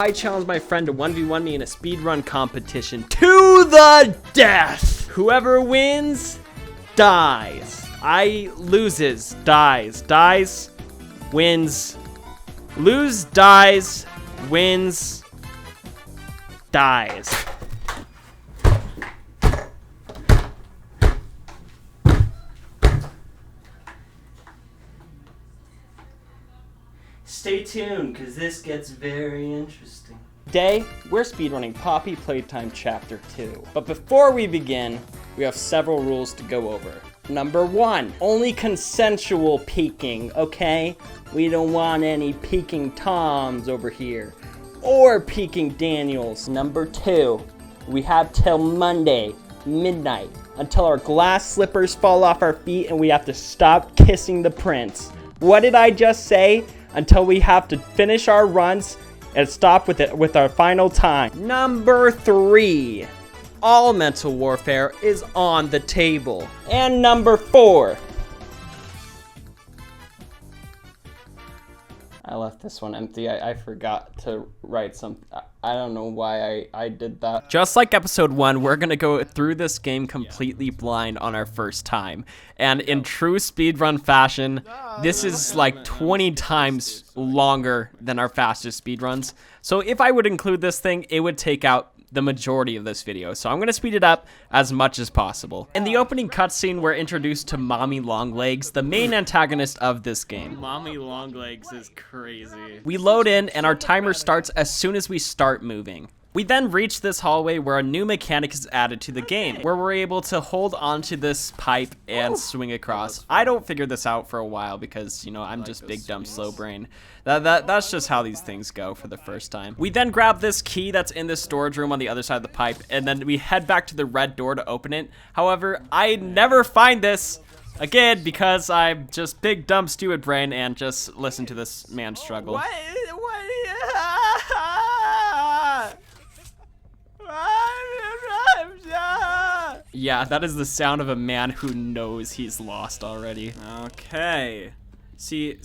I challenge my friend to 1v1 me in a speedrun competition to the death. Whoever wins, dies. Loses, dies, wins. Lose, dies, wins, dies. Stay tuned, because this gets very interesting. Today, we're speedrunning Poppy Playtime Chapter 2. But before we begin, we have several rules to go over. Number 1, only consensual peeking, okay? We don't want any peeking Toms over here. Or peeking Daniels. Number 2, we have till Monday, midnight, until our glass slippers fall off our feet and we have to stop kissing the prince. What did I just say? Until we have to finish our runs and stop with our final time. Number 3, all mental warfare is on the table. And number 4, I left this one empty. I forgot to write something. I don't know why I did that. Just like episode 1, we're gonna go through this game completely blind on our first time. And in true speedrun fashion, this is like 20 times longer than our fastest speedruns. So if I would include this thing, it would take out the majority of this video, so I'm gonna speed it up as much as possible. In the opening cutscene, we're introduced to Mommy Longlegs, the main antagonist of this game. Mommy Longlegs is crazy. We load in, and our timer starts as soon as we start moving. We then reach this hallway where a new mechanic is added to the game, where we're able to hold onto this pipe and swing across. I don't figure this out for a while because, you know, I'm just big dumb slow brain. That's just how these things go for the first time. We then grab this key that's in this storage room on the other side of the pipe, and then we head back to the red door to open it. However, I never find this again because I'm just big dumb stupid brain and just listen to this man struggle. What? Yeah, that is the sound of a man who knows he's lost already. Okay. See,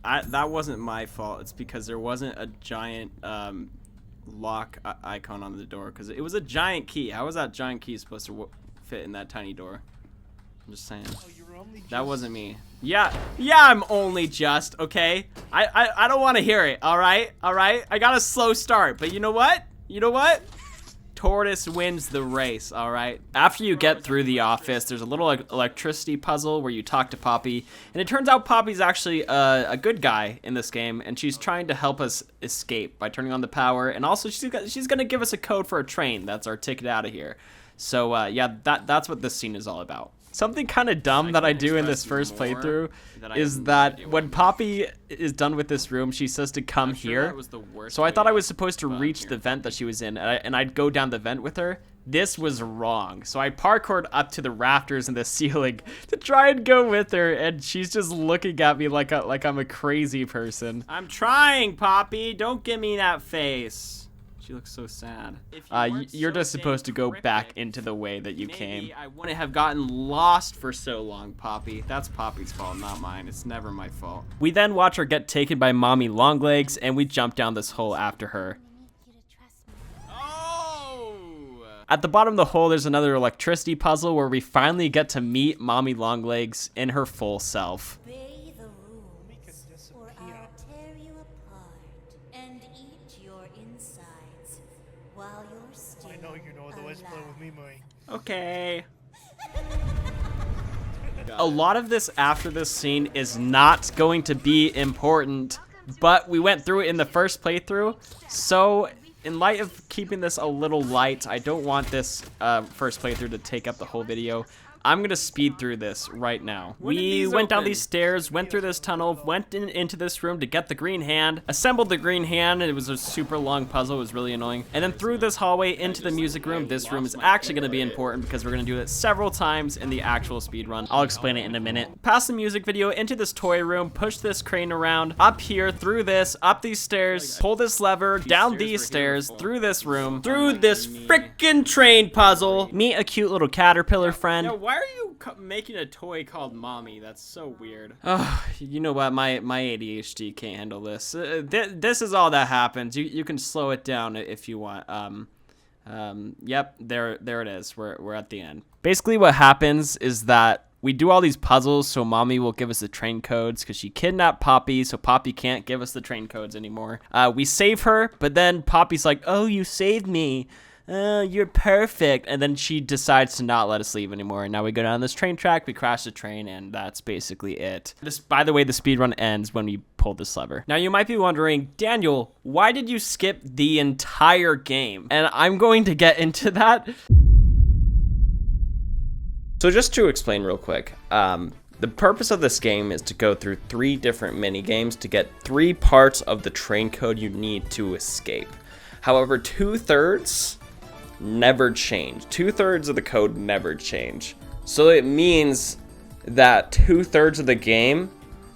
that wasn't my fault. It's because there wasn't a giant lock icon on the door, because it was a giant key. How was that giant key supposed to fit in that tiny door? I'm just saying. Oh, you were only just... That wasn't me. Yeah, I'm only just, okay? I don't want to hear it, all right? I got a slow start, but you know what? Tortoise wins the race, all right? After you get through the office, there's a little electricity puzzle where you talk to Poppy, and it turns out Poppy's actually a good guy in this game, and she's trying to help us escape by turning on the power, and also she's gonna give us a code for a train. That's our ticket out of here. So yeah, that's what this scene is all about. Something kind of dumb that I do in this first playthrough is that when Poppy is done with this room, she says to come here. So I thought I was supposed to reach the vent that she was in, and I'd go down the vent with her. This was wrong. So I parkoured up to the rafters in the ceiling to try and go with her, and she's just looking at me like I'm a crazy person. I'm trying, Poppy. Don't give me that face. She looks so sad. You're just supposed to go back into the way that you came. I wouldn't have gotten lost for so long, Poppy. That's Poppy's fault, not mine. It's never my fault. We then watch her get taken by Mommy Longlegs, and we jump down this hole after her. Oh! At the bottom of the hole, there's another electricity puzzle where we finally get to meet Mommy Longlegs in her full self. Okay. A lot of this after this scene is not going to be important, but we went through it in the first playthrough, so in light of keeping this a little light, I don't want this first playthrough to take up the whole video. I'm gonna speed through this right now. We went down these stairs, went through this tunnel, went into this room to get the green hand, assembled the green hand, and it was a super long puzzle. It was really annoying. And then through this hallway into the music room. This room is actually gonna be important because we're gonna do it several times in the actual speed run. I'll explain it in a minute. Past the music video, into this toy room, push this crane around, up here, through this, up these stairs, pull this lever, down these stairs, through this room, through this frickin' train puzzle, meet a cute little caterpillar friend. why are you making a toy called Mommy? That's so weird. Oh, you know what? My ADHD can't handle this. This is all that happens. You can slow it down if you want. Yep, there it is. We're at the end. Basically what happens is that we do all these puzzles, so Mommy will give us the train codes because she kidnapped Poppy, so Poppy can't give us the train codes anymore. We save her, but then Poppy's like, oh, you saved me. You're perfect. And then she decides to not let us leave anymore. And now we go down this train track, we crash the train, and that's basically it. By the way, the speedrun ends when we pull this lever. Now you might be wondering, Daniel, why did you skip the entire game? And I'm going to get into that. So just to explain real quick, the purpose of this game is to go through 3 different mini games to get 3 parts of the train code you need to escape. However, 2/3 never change. 2/3 of the code never change. So it means that 2/3 of the game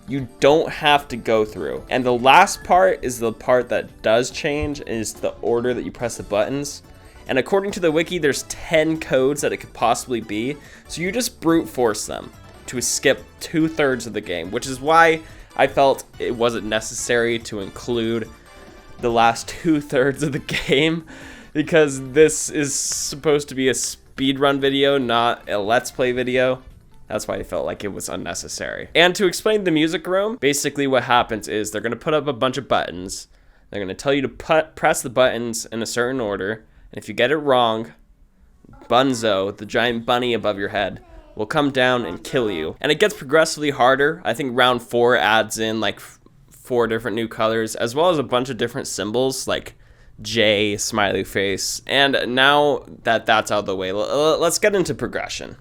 you don't have to go through. And the last part is the part that does change, is the order that you press the buttons. And according to the wiki, there's 10 codes that it could possibly be. So you just brute force them to skip 2/3 of the game, which is why I felt it wasn't necessary to include the last 2/3 of the game, because this is supposed to be a speedrun video, not a let's play video. That's why I felt like it was unnecessary. And to explain the music room, basically what happens is they're gonna put up a bunch of buttons. They're gonna tell you to press the buttons in a certain order. And if you get it wrong, Bunzo, the giant bunny above your head, will come down and kill you. And it gets progressively harder. I think round 4 adds in like 4 different new colors, as well as a bunch of different symbols like J, smiley face. And now that that's out of the way, let's get into progression.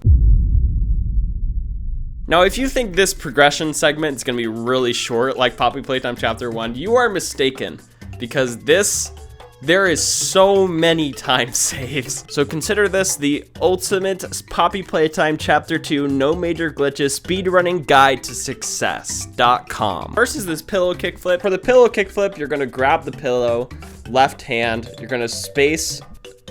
Now, if you think this progression segment is gonna be really short, like Poppy Playtime Chapter 1, you are mistaken, because there is so many time saves. So consider this the ultimate Poppy Playtime Chapter 2 no major glitches speedrunning guide to success.com. First is this pillow kickflip. For the pillow kickflip, you're gonna grab the pillow, left hand, you're gonna space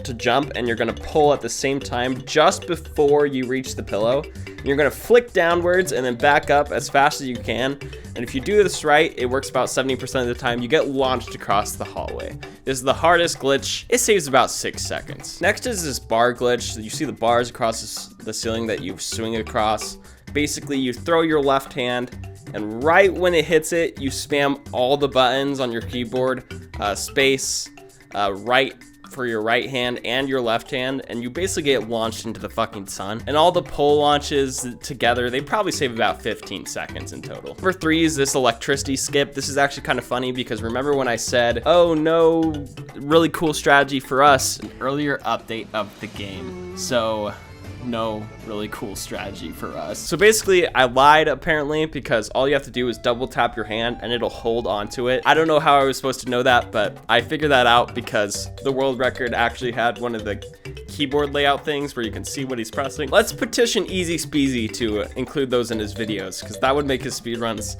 to jump, and you're gonna pull at the same time just before you reach the pillow. You're gonna flick downwards and then back up as fast as you can. And if you do this right, it works about 70% of the time. You get launched across the hallway. This is the hardest glitch. It saves about 6 seconds. Next is this bar glitch. You see the bars across the ceiling that you swing across. Basically, you throw your left hand, and right when it hits it, you spam all the buttons on your keyboard, space, right for your right hand and your left hand, and you basically get launched into the fucking sun. And all the pole launches together, they probably save about 15 seconds in total. Number 3 is this electricity skip. This is actually kind of funny because remember when I said, oh no, really cool strategy for us, an earlier update of the game. So no really cool strategy for us. So basically I lied apparently, because all you have to do is double tap your hand and it'll hold onto it. I don't know how I was supposed to know that, but I figured that out because the world record actually had one of the keyboard layout things where you can see what he's pressing. Let's petition Easy Speezy to include those in his videos, because that would make his speedruns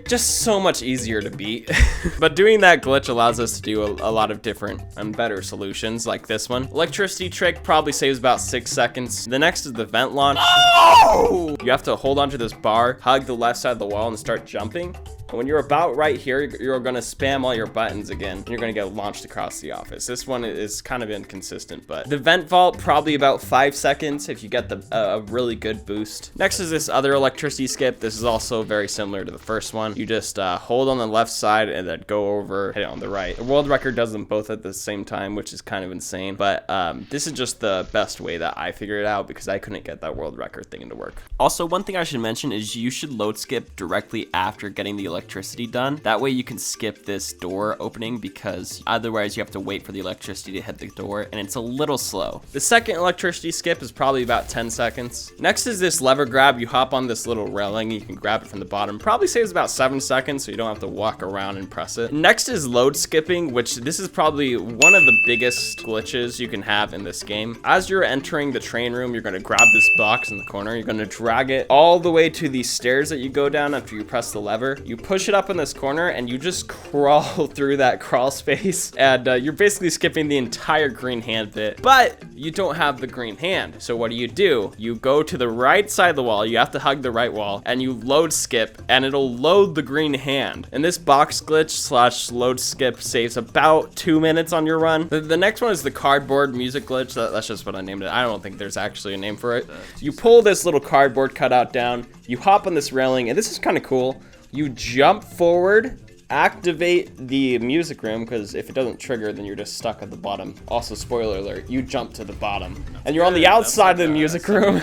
just so much easier to beat. But doing that glitch allows us to do a lot of different and better solutions like this one. Electricity trick probably saves about 6 seconds. The next is the vent launch. Oh! You have to hold onto this bar, hug the left side of the wall, and start jumping. And when you're about right here, you're gonna spam all your buttons again, and you're gonna get launched across the office. This one is kind of inconsistent, but the vent vault, probably about 5 seconds if you get a really good boost. Next is this other electricity skip. This is also very similar to the first one. You just hold on the left side and then go over, hit it on the right. The world record does them both at the same time, which is kind of insane, but this is just the best way that I figured it out because I couldn't get that world record thing to work. Also, one thing I should mention is you should load skip directly after getting the electricity done. That way you can skip this door opening, because otherwise you have to wait for the electricity to hit the door and it's a little slow. The second electricity skip is probably about 10 seconds. Next is this lever grab. You hop on this little railing, you can grab it from the bottom. Probably saves about 7 seconds, so you don't have to walk around and press it. Next is load skipping, which this is probably one of the biggest glitches you can have in this game. As you're entering the train room, you're gonna grab this box in the corner, you're gonna drag it all the way to the stairs that you go down after you press the lever. You push it up in this corner and you just crawl through that crawl space, and you're basically skipping the entire green hand bit, but you don't have the green hand. So what do? You go to the right side of the wall, you have to hug the right wall, and you load skip, and it'll load the green hand. And this box glitch / load skip saves about 2 minutes on your run. The next one is the cardboard music glitch. That's just what I named it. I don't think there's actually a name for it. You pull this little cardboard cutout down, you hop on this railing, and this is kind of cool. You jump forward, activate the music room, because if it doesn't trigger, then you're just stuck at the bottom. Also, spoiler alert, you jump to the bottom. And you're on the outside of the music room.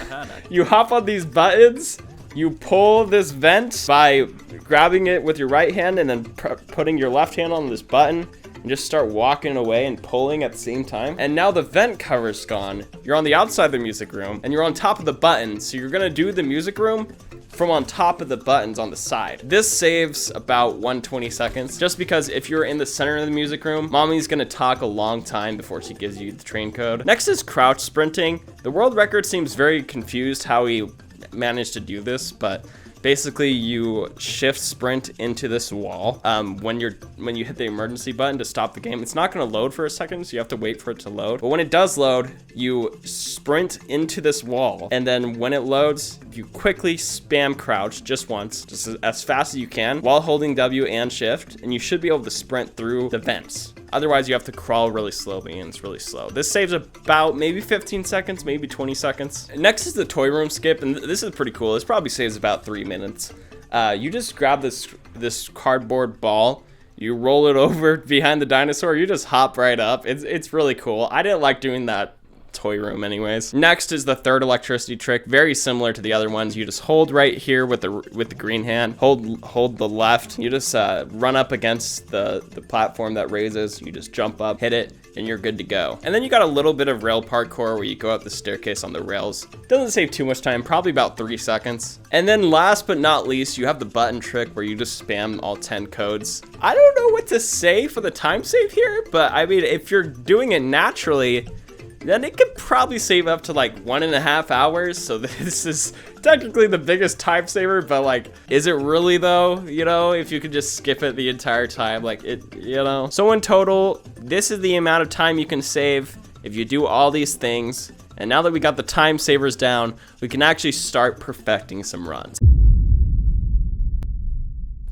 You hop on these buttons, you pull this vent by grabbing it with your right hand and then putting your left hand on this button, and just start walking away and pulling at the same time. And now the vent cover's gone. You're on the outside of the music room, and you're on top of the button, so you're gonna do the music room from on top of the buttons on the side. This saves about 120 seconds, just because if you're in the center of the music room, mommy's gonna talk a long time before she gives you the train code. Next is crouch sprinting. The world record seems very confused how he managed to do this, but basically you shift sprint into this wall when you hit the emergency button to stop the game. It's not going to load for a second, so you have to wait for it to load. But when it does load, you sprint into this wall, and then when it loads, you quickly spam crouch just once, just as fast as you can, while holding W and shift, and you should be able to sprint through the vents. Otherwise, you have to crawl really slowly, and it's really slow. This saves about maybe 15 seconds, maybe 20 seconds. Next is the toy room skip, and this is pretty cool. This probably saves about 3 minutes. You just grab this cardboard ball, you roll it over behind the dinosaur, you just hop right up. It's really cool. I didn't like doing that toy room anyways. Next is the third electricity trick, very similar to the other ones. You just hold right here with the green hand, hold the left, you just run up against the platform that raises, you just jump up, hit it, and you're good to go. And then you got a little bit of rail parkour where you go up the staircase on the rails. Doesn't save too much time, probably about 3 seconds. And then last but not least, you have the button trick where you just spam all 10 codes. I don't know what to say for the time save here, but I mean, if you're doing it naturally, then it could probably save up to like 1.5 hours. So this is technically the biggest time saver, but like, is it really though? You know, if you could just skip it the entire time, like it, you know. So in total, this is the amount of time you can save if you do all these things. And now that we got the time savers down, we can actually start perfecting some runs.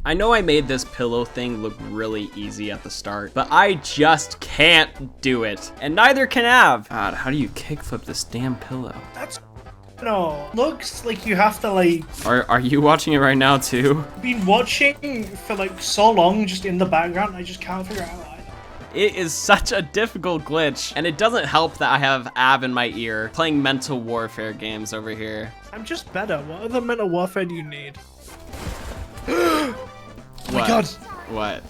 I know I made this pillow thing look really easy at the start, but I just can't do it. And neither can Av. God, how do you kickflip this damn pillow? That's no. Looks like you have to like. Are you watching it right now too? Been watching for like so long, just in the background. I just can't figure out. It is such a difficult glitch, and it doesn't help that I have Av in my ear playing mental warfare games over here. I'm just better. What other mental warfare do you need? What? Oh my god. What?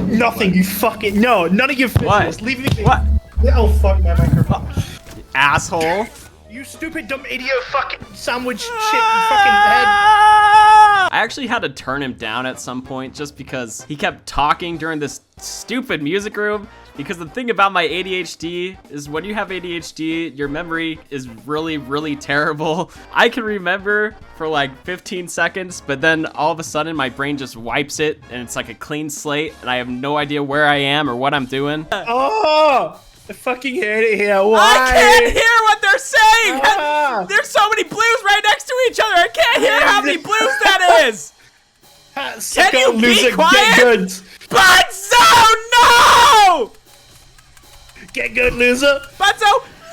Nothing, what? You fucking... No, none of your business. Leave me... What? Oh, fuck my microphone. Asshole. You stupid, dumb idiot fucking sandwich shit fucking head. I actually had to turn him down at some point just because he kept talking during this stupid music room. Because the thing about my ADHD is when you have ADHD, your memory is really, really terrible. I can remember for like 15 seconds, but then all of a sudden my brain just wipes it and it's like a clean slate and I have no idea where I am or what I'm doing. Oh, I fucking hate it here. Why? I can't hear what they're saying. There's so many blues right next to each other. I can't hear how many blues that is. Can you be quiet? Get good. But so no! Get good, loser. But so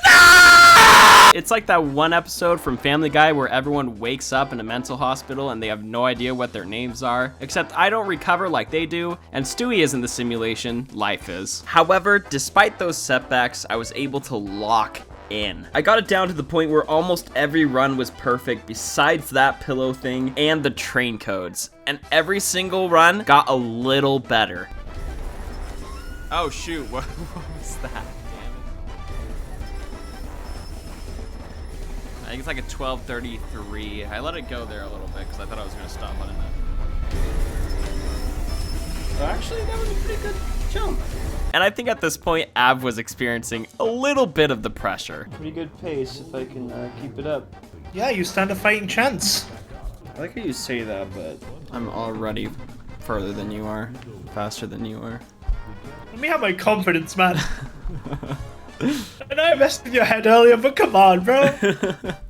no! It's like that one episode from Family Guy where everyone wakes up in a mental hospital and they have no idea what their names are. Except I don't recover like they do, and Stewie is in the simulation, life is. However, despite those setbacks, I was able to lock in. I got it down to the point where almost every run was perfect besides that pillow thing and the train codes. And every single run got a little better. Oh shoot, what was that? Damn it. I think it's like a 12:33. I let it go there a little bit because I thought I was gonna stop on it. So actually, that was a pretty good jump. And I think at this point, Av was experiencing a little bit of the pressure. Pretty good pace if I can keep it up. Yeah, you stand a fighting chance. I like how you say that, but I'm already further than you are, faster than you are. Let me have my confidence, man. I know I messed in your head earlier, but come on, bro.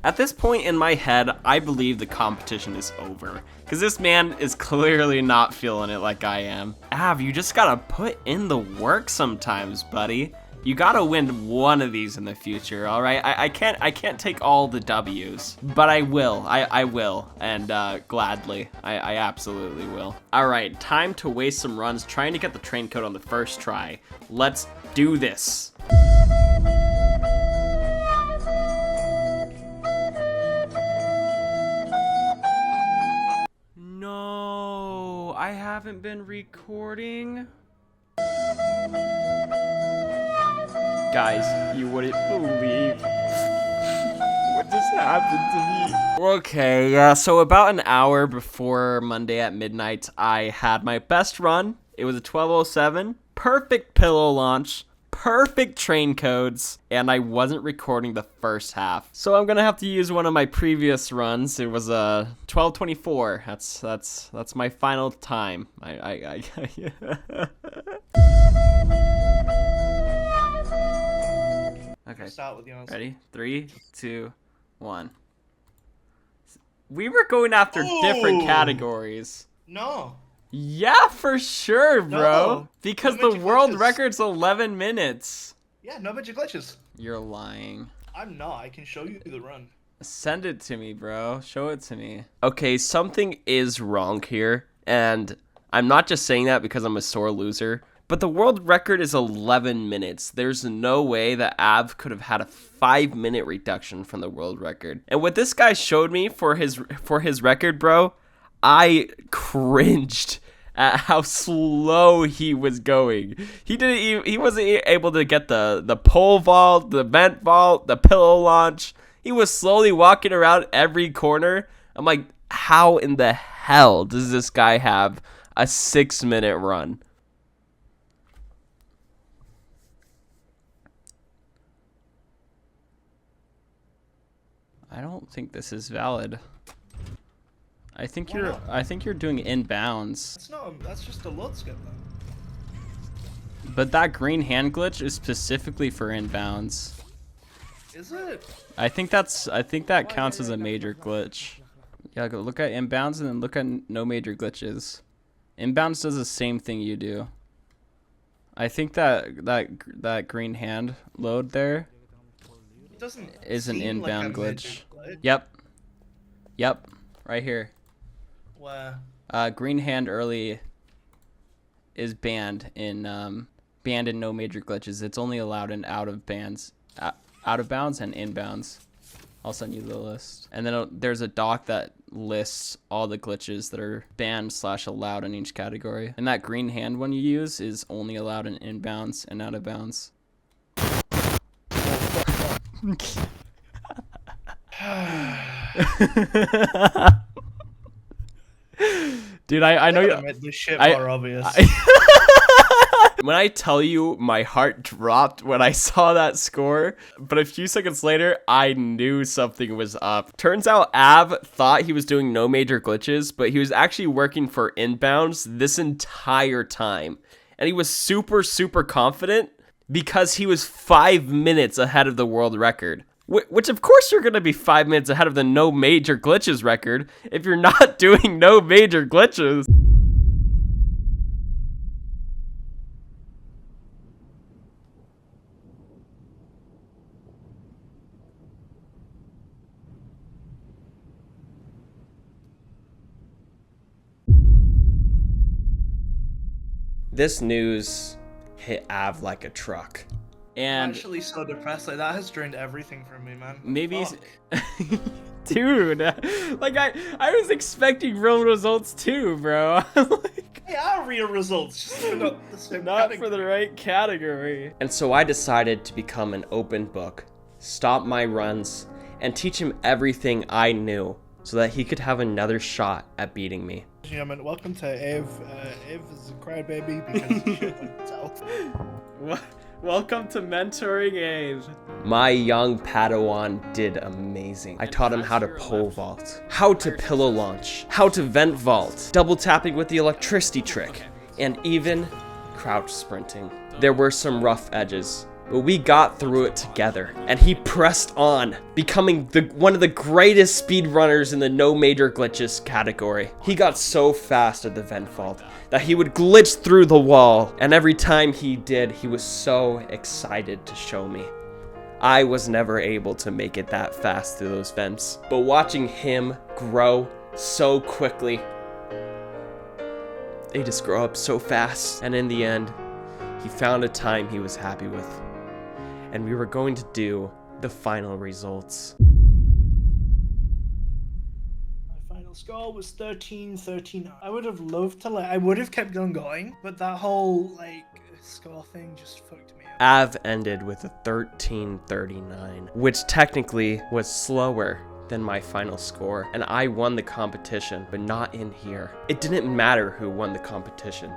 At this point in my head, I believe the competition is over. Because this man is clearly not feeling it like I am. Av, you just gotta put in the work sometimes, buddy. You gotta win one of these in the future, all right? I can't take all the W's, but I will. I will, and gladly. I absolutely will. All right, time to waste some runs trying to get the train code on the first try. Let's do this. No, I haven't been recording. Guys, you wouldn't believe what just happened to me. Okay, yeah, so about an hour before Monday at midnight, I had my best run. It was a 12:07, perfect pillow launch, perfect train codes, and I wasn't recording the first half. So I'm gonna have to use one of my previous runs. It was a 12:24. That's my final time. Okay. Start with yours. Ready? 3, 2, 1. We were going after different categories. No. Yeah, for sure, bro. No. Because No the magic world glitches. record's 11 minutes. Yeah, no magic glitches. You're lying. I'm not. I can show you the run. Send it to me, bro. Show it to me. Okay, something is wrong here. And I'm not just saying that because I'm a sore loser. But the world record is 11 minutes. There's no way that Av could have had a 5-minute reduction from the world record. And what this guy showed me for his record, bro, I cringed at how slow he was going. He wasn't able to get the pole vault, the vent vault, the pillow launch. He was slowly walking around every corner. I'm like, how in the hell does this guy have a 6-minute run? I don't think this is valid. I think you're doing inbounds. That's just a load skip then. But that green hand glitch is specifically for inbounds. Is it? I think that counts as a major glitch. Yeah, go look at inbounds and then look at no major glitches. Inbounds does the same thing you do. I think that green hand load there Doesn't is an seem like inbound a glitch. magic glitch. Yep. Right here. Where? Green hand early is banned in no major glitches. It's only allowed in out of bounds and inbounds. I'll send you the list. And then there's a doc that lists all the glitches that are banned/allowed in each category. And that green hand one you use is only allowed in inbounds and out of bounds. Dude, I know you. Make this shit I- more obvious. When I tell you my heart dropped when I saw that score, but a few seconds later, I knew something was up. Turns out Av thought he was doing no major glitches, but he was actually working for inbounds this entire time. And he was super, super confident because he was 5 minutes ahead of the world record. Which, of course, you're going to be 5 minutes ahead of the no major glitches record if you're not doing no major glitches. This news hit Av like a truck. I'm And actually so depressed. Like, that has drained everything from me, man. maybe, Fuck. dude, like I was expecting real results too, bro. Like, They are real results, just for not the same not category. for the right category. And so I decided to become an open book, stop my runs, and teach him everything I knew so that he could have another shot at beating me. Gentlemen, welcome to Eve. Eve is a crybaby because shit went south. Welcome to mentoring Abe. My young Padawan did amazing. I taught him how to pole vault, how to pillow launch, how to vent vault, double tapping with the electricity trick, and even crouch sprinting. There were some rough edges, but we got through it together, and he pressed on, becoming one of the greatest speedrunners in the no major glitches category. He got so fast at the vent vault that he would glitch through the wall, and every time he did, he was so excited to show me. I was never able to make it that fast through those vents, but watching him grow so quickly, they just grow up so fast, and in the end, he found a time he was happy with. And we were going to do the final results. My final score was 13-39. I would have loved to I would have kept on going, but that whole score thing just fucked me up. Av ended with a 13:39, which technically was slower than my final score, and I won the competition, but not in here. It didn't matter who won the competition,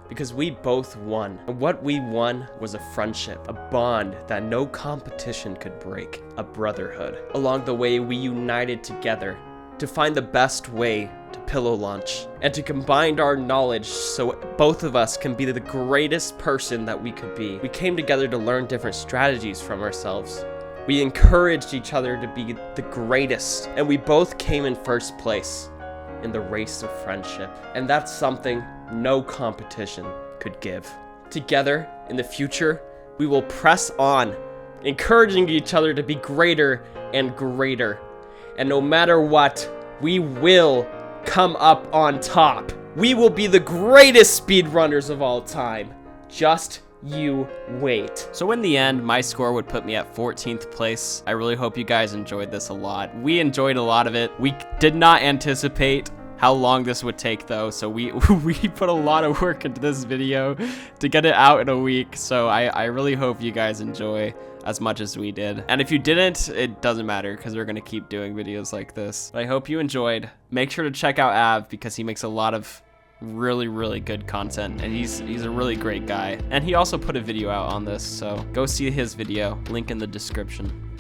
because we both won. And what we won was a friendship, a bond that no competition could break, a brotherhood. Along the way, we united together to find the best way to pillow launch and to combine our knowledge so both of us can be the greatest person that we could be. We came together to learn different strategies from ourselves. We encouraged each other to be the greatest, and we both came in first place in the race of friendship. And that's something no competition could give. Together, in the future, we will press on, encouraging each other to be greater and greater. And no matter what, we will come up on top. We will be the greatest speedrunners of all time. Just you wait. So in the end, my score would put me at 14th place. I really hope you guys enjoyed this a lot. We enjoyed a lot of it. We did not anticipate how long this would take though, so we put a lot of work into this video to get it out in a week. So I really hope you guys enjoy as much as we did. And if you didn't, it doesn't matter because we're gonna keep doing videos like this. But I hope you enjoyed. Make sure to check out Av because he makes a lot of really good content, and he's a really great guy. And he also put a video out on this, so go see his video, link in the description.